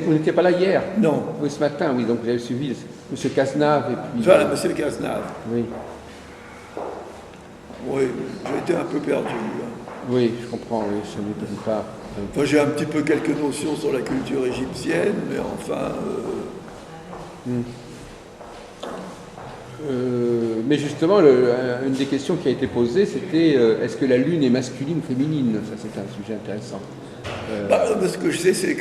vous n'étiez pas là hier? Non. matin, oui, donc vous avez suivi Monsieur Cazenave et puis... Voilà, Monsieur Cazenave. Oui. Oui, j'ai été un peu perdu. Hein. Oui, je comprends, oui, je ne m'étonne pas. Enfin, j'ai un petit peu quelques notions sur la culture égyptienne, mais enfin... Mais justement, une des questions qui a été posée, c'était est-ce que la Lune est masculine ou féminine? Ça, c'est un sujet intéressant. Ce que je sais, c'est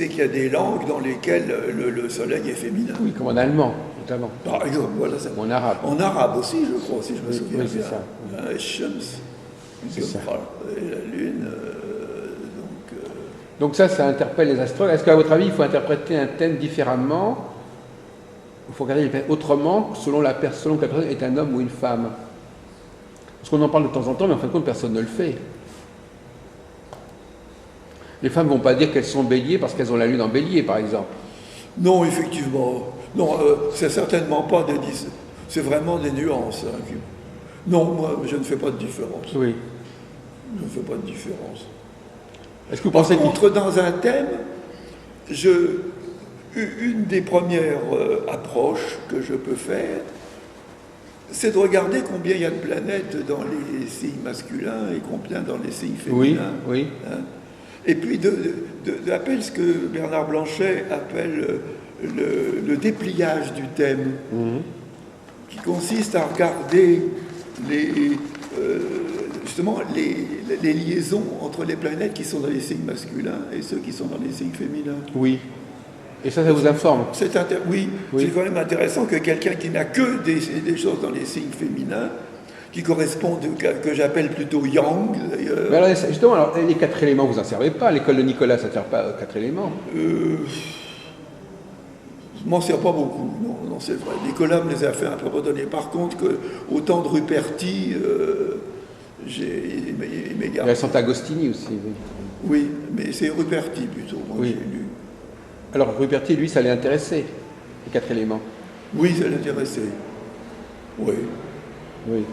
qu'il y a des langues dans lesquelles le soleil est féminin. Oui, comme en allemand, notamment. Par exemple, voilà ça. En arabe. En arabe aussi, je crois, si je me souviens oui, c'est bien. ça. Shams. C'est ça. Et la Lune, Donc ça interpelle les astrologues. Est-ce qu'à votre avis, il faut interpréter un thème différemment? Il faut regarder autrement selon que la personne est un homme ou une femme? Parce qu'on en parle de temps en temps, mais en fin de compte, personne ne le fait. Les femmes ne vont pas dire qu'elles sont béliers parce qu'elles ont la lune en bélier, par exemple. Non, effectivement. Non, c'est certainement pas des... C'est vraiment des nuances. Hein, Non, moi, je ne fais pas de différence. Oui. Je ne fais pas de différence. Est-ce que vous Par pensez contre, dans un thème, une des premières approches que je peux faire, c'est de regarder combien il y a de planètes dans les signes masculins et combien dans les signes féminins. Oui, oui. Hein. Et puis d'appeler ce que Bernard Blanchet appelle le dépliage du thème, qui consiste à regarder justement les liaisons entre les planètes qui sont dans les signes masculins et ceux qui sont dans les signes féminins. Oui. Et ça vous informe? Oui, c'est quand même intéressant que quelqu'un qui n'a que des choses dans les signes féminins, qui correspondent, que j'appelle plutôt yang, d'ailleurs. Mais alors, justement, alors, les 4 éléments, vous n'en servez pas. L'école de Nicolas, ça ne sert pas aux 4 éléments. Je m'en sers pas beaucoup, non, c'est vrai. Nicolas me les a fait un peu redonner. Par contre, au temps de Ruperti, il m'égare. Il y a Sant'Agostini aussi. Oui, mais c'est Ruperti plutôt, moi oui. J'ai lu. Alors Ruperti, lui, ça l'est intéressé, les 4 éléments. Oui, ça l'intéressait. Oui. Oui.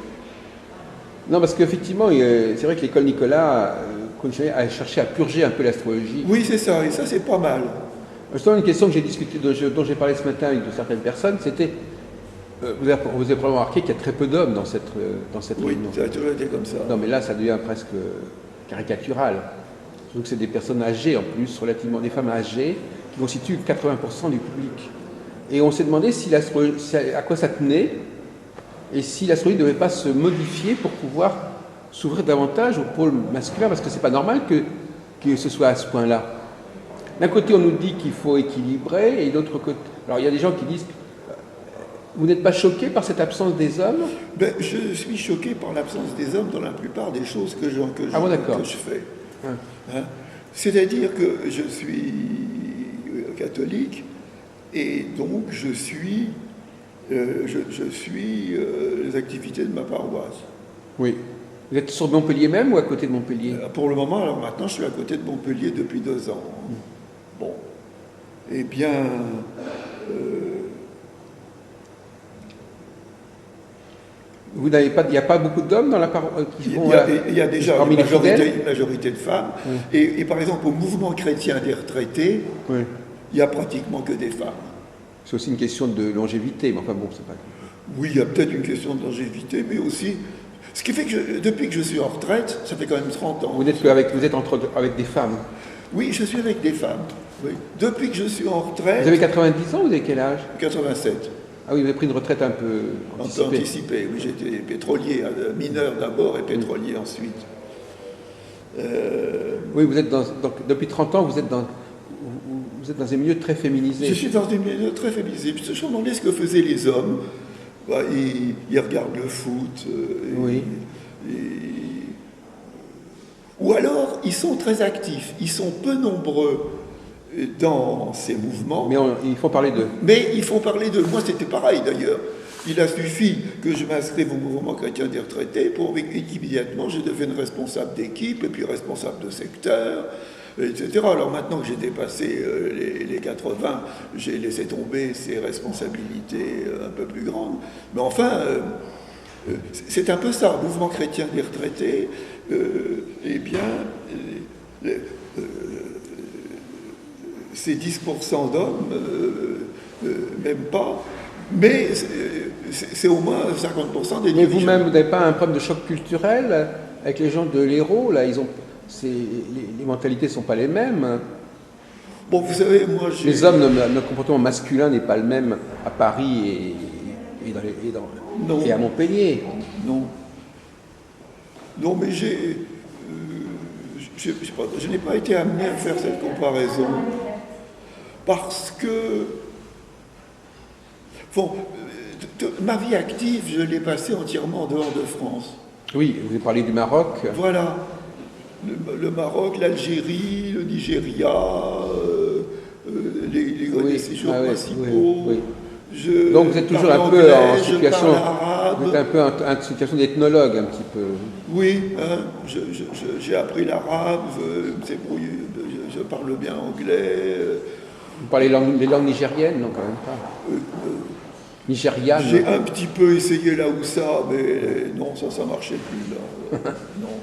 Non, parce qu'effectivement, c'est vrai que l'école Nicolas a cherché à purger un peu l'astrologie. Oui, c'est ça, et ça, c'est pas mal. Justement, une question que j'ai discutée, dont j'ai parlé ce matin avec certaines personnes, c'était, vous avez probablement remarqué qu'il y a très peu d'hommes dans cette Oui, réunion. ça a toujours été comme ça. Non, mais là, ça devient presque caricatural. Surtout que c'est des personnes âgées, en plus, relativement des femmes âgées, qui constituent 80% du public. Et on s'est demandé à quoi ça tenait, et si l'astrologie ne devait pas se modifier pour pouvoir s'ouvrir davantage au pôle masculin, parce que c'est pas normal que ce soit à ce point-là. D'un côté, on nous dit qu'il faut équilibrer, et d'autre côté... Alors, il y a des gens qui disent, vous n'êtes pas choqué par cette absence des hommes? Ben, je suis choqué par l'absence des hommes dans la plupart des choses que je fais. Hein? C'est-à-dire que je suis catholique, et donc je suis les activités de ma paroisse. Oui. Vous êtes sur Montpellier même ou à côté de Montpellier? Pour le moment, alors maintenant, je suis à côté de Montpellier depuis 2 ans. Bon. Eh bien, il n'y a pas beaucoup d'hommes dans la paroisse qui vont... Il y a déjà une majorité de femmes. Oui. Et par exemple, au mouvement chrétien des retraités, oui, il n'y a pratiquement que des femmes. C'est aussi une question de longévité, mais enfin bon, c'est pas... Oui, il y a peut-être une question de longévité, mais aussi... Ce qui fait que depuis que je suis en retraite, ça fait quand même 30 ans. Vous êtes avec des femmes? Oui, je suis avec des femmes. Oui. Depuis que je suis en retraite... Vous avez 90 ans ou vous avez quel âge? 87. Ah oui, vous avez pris une retraite un peu anticipée. Un peu anticipée, oui. J'étais pétrolier, mineur d'abord et pétrolier ensuite. Oui, vous êtes donc, depuis 30 ans, vous êtes dans un milieu très féminisé. Je suis dans un milieu très féminisé. Je me suis demandé ce que faisaient les hommes. Bah, ils regardent le foot. Oui. Ou alors, ils sont très actifs. Ils sont peu nombreux dans ces mouvements. Mais il faut parler d'eux. Mais il faut parler d'eux. Moi, c'était pareil d'ailleurs. Il a suffi que je m'inscrive au mouvement chrétien des retraités pour qu'immédiatement je devienne responsable d'équipe et puis responsable de secteur, etc. Alors maintenant que j'ai dépassé les 80, j'ai laissé tomber ces responsabilités un peu plus grandes. Mais enfin, c'est un peu ça, mouvement chrétien des retraités. Eh bien, c'est 10% d'hommes, même pas, mais c'est au moins 50% des dirigeants. Mais vous-même, vous n'avez pas un problème de choc culturel avec les gens de l'Hérault, là, les mentalités ne sont pas les mêmes. Bon, vous savez, moi j'ai... Les hommes, notre comportement masculin n'est pas le même à Paris et à Montpellier. Non. Non, mais je n'ai pas été amené à faire cette comparaison. Parce que, bon, ma vie active, je l'ai passée entièrement en dehors de France. Oui, vous avez parlé du Maroc. Voilà. Le Maroc, l'Algérie, le Nigeria, les séjours principaux. Oui. Donc vous êtes toujours un peu en situation, vous êtes un peu en situation d'ethnologue un petit peu. Oui, hein, j'ai appris l'arabe, je parle bien anglais. Vous parlez les langues nigériennes? Non, quand même pas. Nigériane. J'ai un petit peu essayé là où ça, mais non, ça marchait plus là. Non,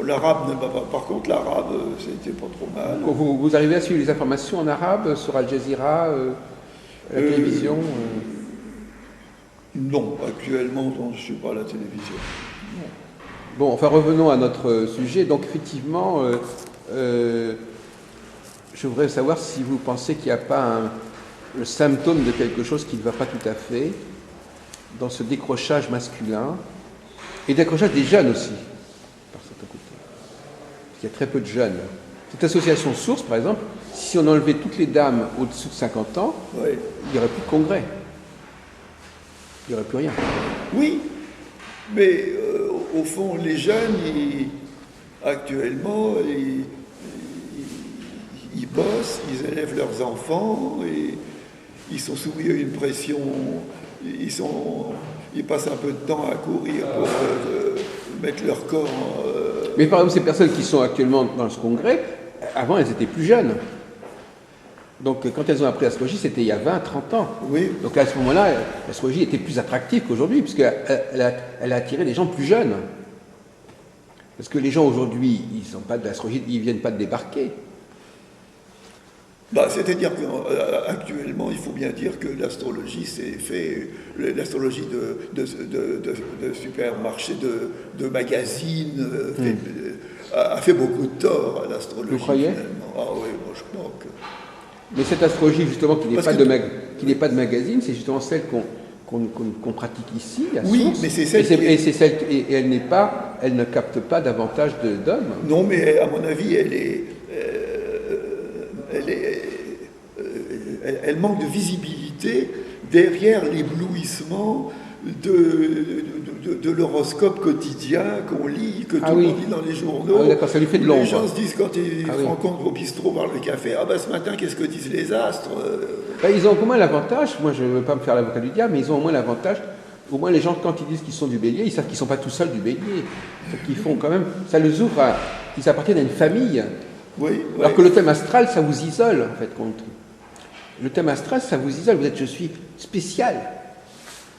l'arabe ne va pas. Par contre, l'arabe, c'était pas trop mal. Vous arrivez à suivre les informations en arabe sur Al Jazeera, la télévision Non, actuellement, je ne suis pas à la télévision. Non. Bon, enfin, revenons à notre sujet. Donc, effectivement, je voudrais savoir si vous pensez qu'il n'y a pas le symptôme de quelque chose qui ne va pas tout à fait dans ce décrochage masculin Et d'accrochage des jeunes aussi, par certains côtés. Il y a très peu de jeunes. Cette association Source, par exemple, si on enlevait toutes les dames au-dessous de 50 ans, Oui. il n'y aurait plus de congrès. Il n'y aurait plus rien. Oui, mais au fond, les jeunes, actuellement, ils bossent, ils élèvent leurs enfants, et ils sont soumis à une pression, ils passent un peu de temps à courir pour mettre leur corps... Mais par exemple, ces personnes qui sont actuellement dans ce congrès, avant, elles étaient plus jeunes. Donc, quand elles ont appris l'astrologie, c'était il y a 20, 30 ans. Oui. Donc, à ce moment-là, l'astrologie était plus attractive qu'aujourd'hui, puisqu'elle a attiré des gens plus jeunes. Parce que les gens aujourd'hui, ils ne sont pas de l'astrologie, ils ne viennent pas de débarquer. C'est-à-dire qu'actuellement, il faut bien dire que l'astrologie s'est fait, l'astrologie de supermarchés, de magazines, a fait beaucoup de tort à l'astrologie. Vous croyez? Finalement. Ah oui, moi je crois que... Mais cette astrologie, justement, qui n'est pas de magazine, c'est justement celle qu'on pratique ici, à Oui, Source. mais c'est celle et elle ne capte pas davantage d'hommes. Non, mais à mon avis, elle manque de visibilité derrière l'éblouissement de l'horoscope quotidien qu'on lit, que tout le monde lit dans les journaux. Ah oui, d'accord, ça lui fait de l'ombre. Les gens se disent quand ils se rencontrent au bistrot par le café, ah ben ce matin, qu'est-ce que disent les astres? Ils ont au moins l'avantage, moi je ne veux pas me faire l'avocat du diable, mais ils ont au moins l'avantage, au moins les gens quand ils disent qu'ils sont du bélier, ils savent qu'ils ne sont pas tout seuls du bélier. Donc ils font quand même, ça les ouvre à, ils appartiennent à une famille. Oui, alors que le thème astral, ça vous isole en fait contre. Le thème astral, ça vous isole, vous êtes je suis spécial.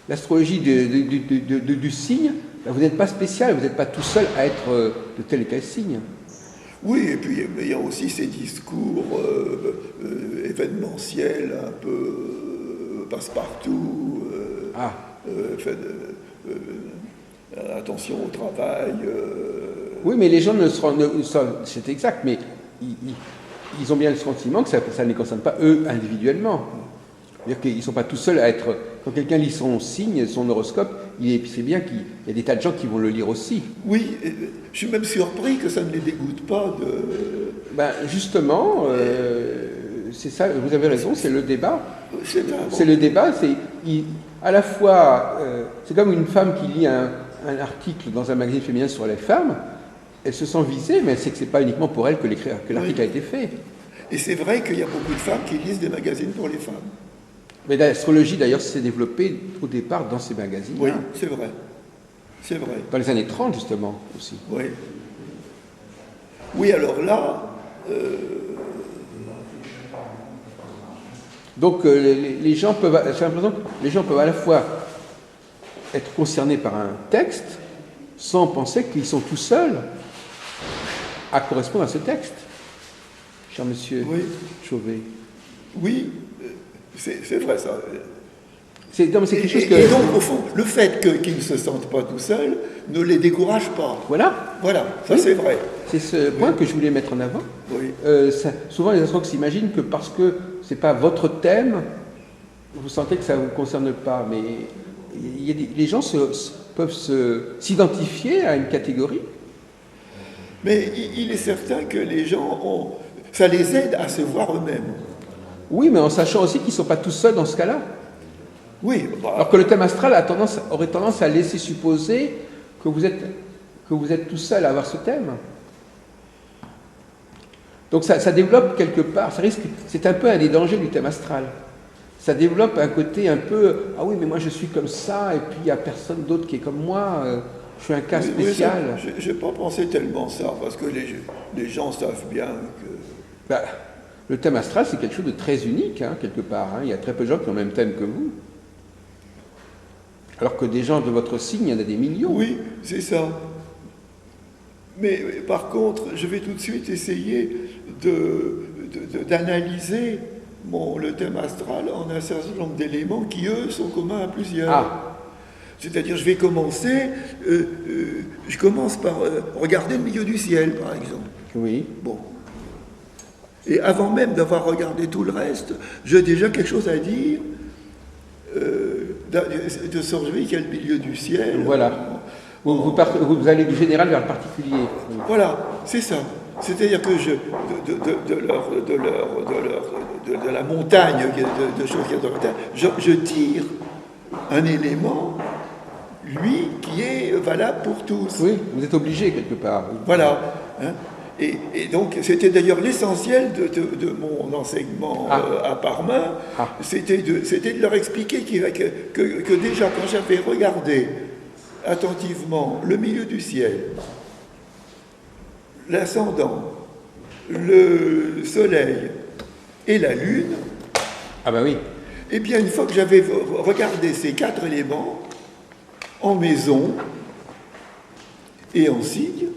L'astrologie du signe, vous n'êtes pas spécial, vous n'êtes pas tout seul à être de tel et tel signe. Oui, et puis il y a aussi ces discours événementiels, un peu passe-partout, attention au travail. Oui, mais les gens ne se rendent... C'est exact, mais ils ont bien le sentiment que ça ne les concerne pas eux individuellement. C'est-à-dire qu'ils ne sont pas tout seuls à être... Quand quelqu'un lit son signe, son horoscope, c'est bien qu'il y a des tas de gens qui vont le lire aussi. Oui, je suis même surpris que ça ne les dégoûte pas de... Justement, c'est ça, vous avez raison, c'est le débat. C'est le débat, à la fois... c'est comme une femme qui lit un article dans un magazine féminin sur les femmes, elle se sent visée, mais elle sait que ce n'est pas uniquement pour elle que l'article a été fait. Et c'est vrai qu'il y a beaucoup de femmes qui lisent des magazines pour les femmes. Mais l'astrologie, d'ailleurs, s'est développée au départ dans ces magazines. Oui, c'est vrai. C'est vrai. Dans les années 30, justement, aussi. Oui. Oui, alors là... Donc, les gens peuvent... J'ai l'impression que les gens peuvent à la fois être concernés par un texte sans penser qu'ils sont tout seuls à correspondre à ce texte. Cher monsieur Chauvet. Oui, c'est vrai ça. C'est quelque chose que... Et donc, au fond, le fait qu'ils ne se sentent pas tout seuls ne les décourage pas. Voilà. Voilà, ça c'est vrai. C'est ce point que je voulais mettre en avant. Oui. Souvent, les astrologues s'imaginent que parce que ce n'est pas votre thème, vous sentez que ça ne vous concerne pas. Mais les gens peuvent s'identifier à une catégorie. Mais il est certain que les gens ça les aide à se voir eux-mêmes. Oui, mais en sachant aussi qu'ils ne sont pas tous seuls dans ce cas-là. Oui. Alors que le thème astral aurait tendance à laisser supposer que vous êtes tout seul à avoir ce thème. Donc ça développe quelque part, c'est un peu un des dangers du thème astral. Ça développe un côté un peu, ah oui, mais moi je suis comme ça, et puis il n'y a personne d'autre qui est comme moi, je suis un cas spécial. Oui, je n'ai pas pensé tellement ça, parce que les gens savent bien que... Le thème astral, c'est quelque chose de très unique, quelque part. Il y a très peu de gens qui ont le même thème que vous. Alors que des gens de votre signe, il y en a des millions. Oui, c'est ça. Mais par contre, je vais tout de suite essayer d'analyser le thème astral en un certain nombre d'éléments qui, eux, sont communs à plusieurs. C'est-à-dire, je vais commencer, je commence par regarder le milieu du ciel, par exemple. Oui. Bon. Et avant même d'avoir regardé tout le reste, j'ai déjà quelque chose à dire de celui qui est le milieu du ciel. Voilà. Vous allez du général vers le particulier. Voilà, c'est ça. C'est-à-dire que de la montagne de choses qu'il y a dans la terre, je tire un élément, lui, qui est valable pour tous. Oui, vous êtes obligé quelque part. Voilà. Hein. Et donc, c'était d'ailleurs l'essentiel de mon enseignement à Parmain, c'était de leur expliquer que déjà, quand j'avais regardé attentivement le milieu du ciel, l'ascendant, le soleil et la lune, ah ben oui. eh bien, une fois que j'avais regardé ces 4 éléments, en maison et en signe,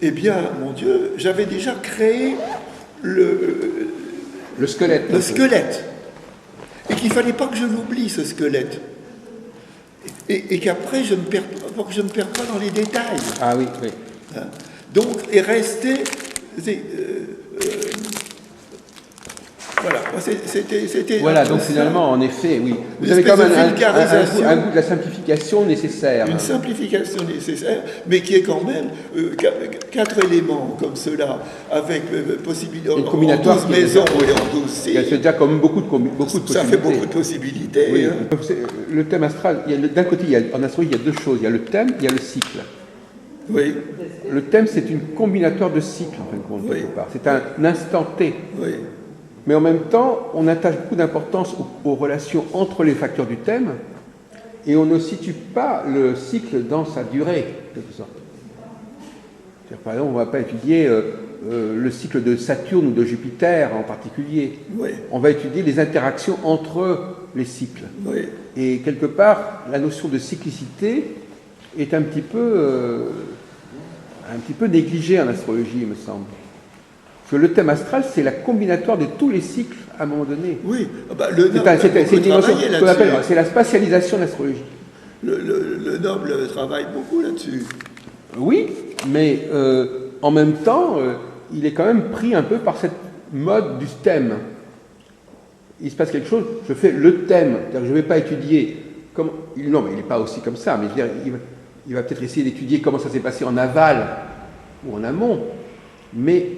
eh bien, mon Dieu, j'avais déjà créé le squelette. Le squelette. Et qu'il ne fallait pas que je l'oublie, ce squelette. Et qu'après, je ne perde pas dans les détails. Ah oui, oui. Hein. Donc, est resté... voilà, c'était... Voilà, donc finalement, en effet, oui. Vous avez quand même un goût de la simplification nécessaire. Une simplification nécessaire, mais qui est quand même 4 éléments comme cela, avec possibilité en 12 maisons et en 12 signes. C'est déjà quand même beaucoup de possibilités. Ça fait beaucoup de possibilités. Oui. Hein. Le thème astral, d'un côté, en astrologie, il y a 2 choses. Il y a le thème, il y a le cycle. Oui. Le thème, c'est une combinatoire de cycles, en fin de compte, quelque part. C'est un instant T. Oui. Mais en même temps, on attache beaucoup d'importance aux relations entre les facteurs du thème et on ne situe pas le cycle dans sa durée, de quelque sorte. Par exemple, on ne va pas étudier le cycle de Saturne ou de Jupiter en particulier. Oui. On va étudier les interactions entre les cycles. Oui. Et quelque part, la notion de cyclicité est un petit peu négligée en astrologie, il me semble. Parce que le thème astral, c'est la combinatoire de tous les cycles à un moment donné. Oui, c'est la spatialisation de l'astrologie. Le noble travaille beaucoup là-dessus. Oui, mais en même temps, il est quand même pris un peu par cette mode du thème. Il se passe quelque chose, je fais le thème, c'est-à-dire que je ne vais pas étudier comment... Non, mais il n'est pas aussi comme ça, mais je veux dire, il va peut-être essayer d'étudier comment ça s'est passé en aval ou en amont, mais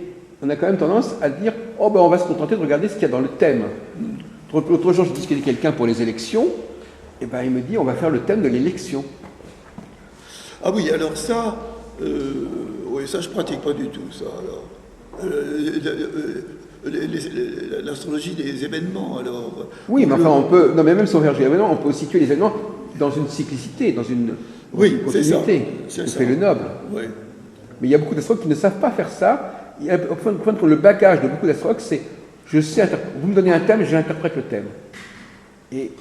on a quand même tendance à dire « Oh, ben on va se contenter de regarder ce qu'il y a dans le thème. » L'autre jour, je discutais avec quelqu'un pour les élections, et ben il me dit « On va faire le thème de l'élection. » Ah oui, alors ça, oui, ça je pratique pas du tout, ça. L'astrologie des événements, alors... Oui, mais enfin, on peut... Non, mais même sans faire des événements, on peut situer les événements dans une cyclicité, dans une continuité. C'est ça. C'est le noble. Oui. Mais il y a beaucoup d'astrologues qui ne savent pas faire ça. Au point que le bagage de beaucoup d'astrologues, c'est je sais, vous me donnez un thème, j'interprète le thème. Et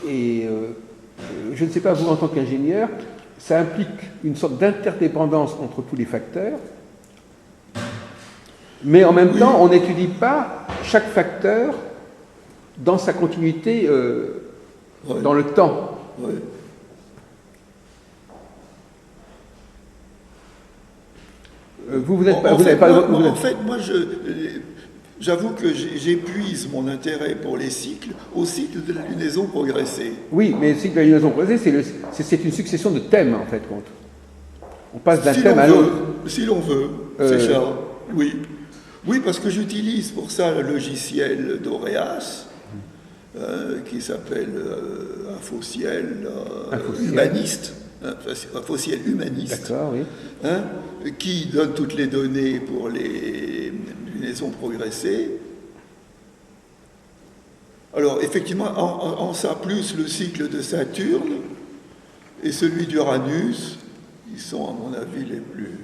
je ne sais pas, vous en tant qu'ingénieur, ça implique une sorte d'interdépendance entre tous les facteurs, mais en même temps, on n'étudie pas chaque facteur dans sa continuité dans le temps. Oui. En fait, moi, j'avoue que j'épuise mon intérêt pour les cycles au cycle de la lunaison progressée. Oui, mais le cycle de la lunaison progressée, c'est une succession de thèmes, en fait, compte. On passe d'un thème à l'autre. Si l'on veut, c'est ça, oui. Oui, parce que j'utilise pour ça le logiciel d'Auréas, qui s'appelle Infociel humaniste. Un fossiel humaniste, oui. Qui donne toutes les données pour les lunaisons progressées. Alors, effectivement, en ça, plus le cycle de Saturne et celui d'Uranus, ils sont, à mon avis, les plus